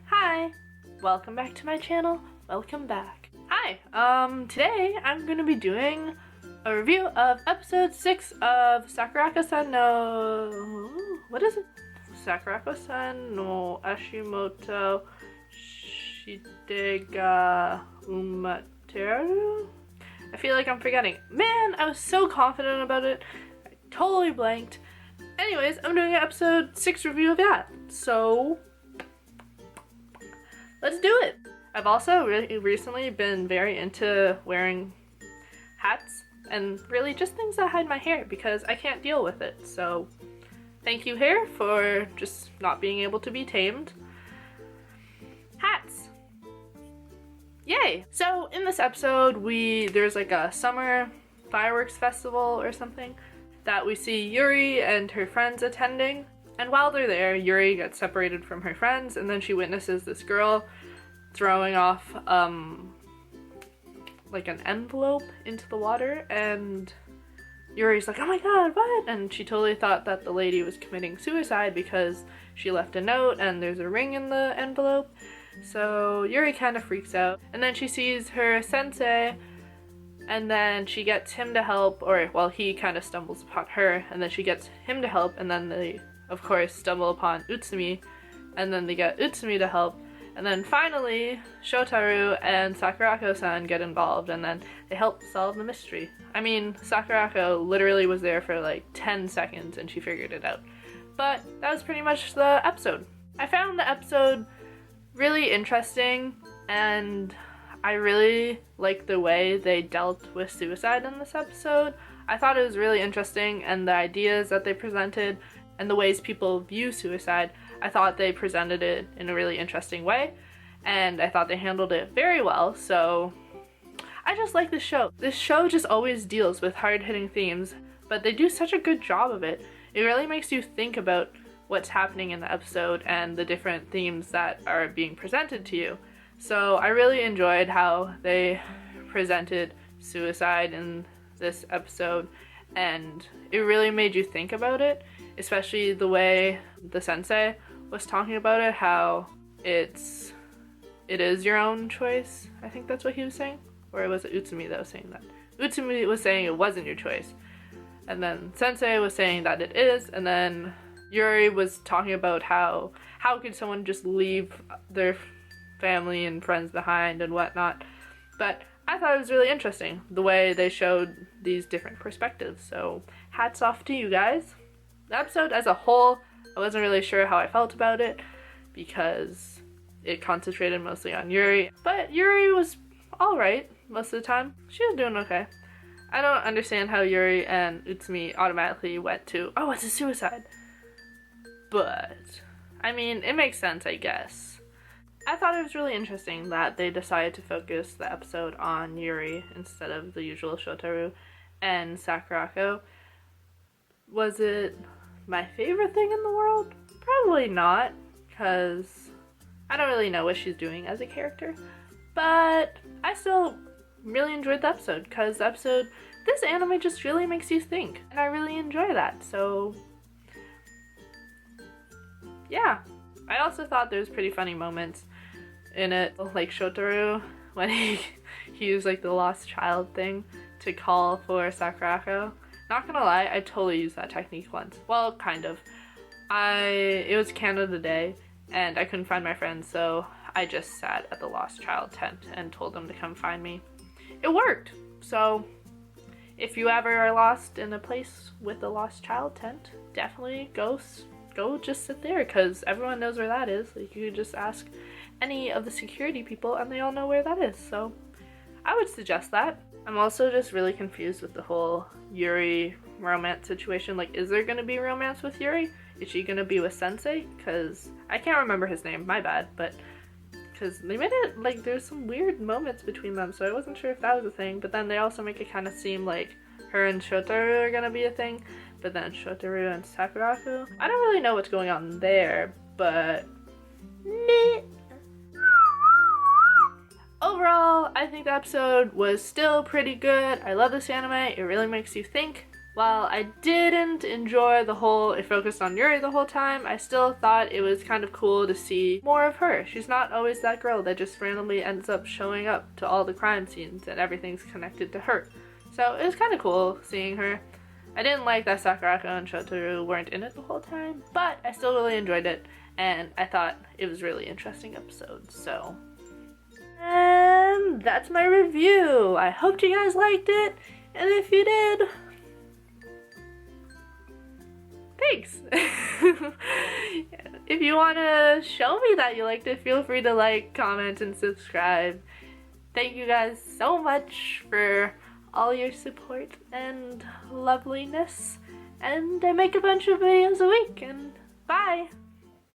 Hi, welcome back to my channel. Welcome back. Hi, today I'm gonna be doing a review of episode 6 of Sakurako-san no... what is it? Sakurako-san no Ashimoto Shitai ga Umatteiru? I feel like I'm forgetting. Man, I was so confident about it. I totally blanked. Anyways, I'm doing an episode 6 review of that. So, let's do it! I've also recently been very into wearing hats and really just things that hide my hair because I can't deal with it. So, thank you hair for just not being able to be tamed. Hats! Yay! So in this episode there's like a summer fireworks festival or something that we see Yuri and her friends attending. And while they're there, Yuri gets separated from her friends and then she witnesses this girl throwing off like an envelope into the water, and Yuri's like, oh my god, what? And she totally thought that the lady was committing suicide because she left a note and there's a ring in the envelope. So Yuri kind of freaks out, and then she sees her sensei, and then she gets him to help, or well, he kind of stumbles upon her, and then she gets him to help, and then they of course stumble upon Utsumi, and then they get Utsumi to help, and then finally Shotaro and Sakurako-san get involved, and then they help solve the mystery. I mean, Sakurako literally was there for like 10 seconds and she figured it out. But that was pretty much the episode. I found the episode really interesting, and I really liked the way they dealt with suicide in this episode. I thought it was really interesting, and the ideas that they presented and the ways people view suicide, I thought they presented it in a really interesting way, and I thought they handled it very well. So I just like this show. This show just always deals with hard-hitting themes, but they do such a good job of it. It really makes you think about what's happening in the episode and the different themes that are being presented to you. So I really enjoyed how they presented suicide in this episode, and it really made you think about it, especially the way the sensei was talking about it, how it is your own choice. I think that's what he was saying. Or was it Utsumi that was saying that? Utsumi was saying it wasn't your choice, and then sensei was saying that it is, and then Yuri was talking about how could someone just leave their family and friends behind and whatnot. But I thought it was really interesting the way they showed these different perspectives, so hats off to you guys. The episode as a whole, I wasn't really sure how I felt about it because it concentrated mostly on Yuri, but Yuri was alright most of the time. She was doing okay. I don't understand how Yuri and Utsumi automatically went to, oh, it's a suicide. But, I mean, it makes sense, I guess. I thought it was really interesting that they decided to focus the episode on Yuri instead of the usual Shotaro and Sakurako. Was it my favorite thing in the world? Probably not, because I don't really know what she's doing as a character. But I still really enjoyed the episode, because this anime just really makes you think, and I really enjoy that, so yeah. I also thought there was pretty funny moments in it, like Shotaro, when he used like the lost child thing to call for Sakurako. Not gonna lie, I totally used that technique once. Well, kind of. It was Canada Day, and I couldn't find my friends, so I just sat at the lost child tent and told them to come find me. It worked! So, if you ever are lost in a place with a lost child tent, definitely go just sit there, because everyone knows where that is. Like, you could just ask any of the security people and they all know where that is, so I would suggest that. I'm also just really confused with the whole Yuri romance situation. Like, is there gonna be romance with Yuri? Is she gonna be with Sensei? Because I can't remember his name, my bad, but because they made it like there's some weird moments between them, so I wasn't sure if that was a thing, but then they also make it kind of seem like her and Shotaro are gonna be a thing, but then Shotaro and Sakurako, I don't really know what's going on there, but meh. Overall, I think the episode was still pretty good. I love this anime. It really makes you think. While I didn't enjoy it focused on Yuri the whole time, I still thought it was kind of cool to see more of her. She's not always that girl that just randomly ends up showing up to all the crime scenes and everything's connected to her. So it was kind of cool seeing her. I didn't like that Sakurako and Shotaro weren't in it the whole time, but I still really enjoyed it, and I thought it was a really interesting episode, so. And that's my review. I hope you guys liked it, and if you did, thanks. If you want to show me that you liked it, feel free to like, comment, and subscribe. Thank you guys so much for all your support and loveliness, and I make a bunch of videos a week, and bye!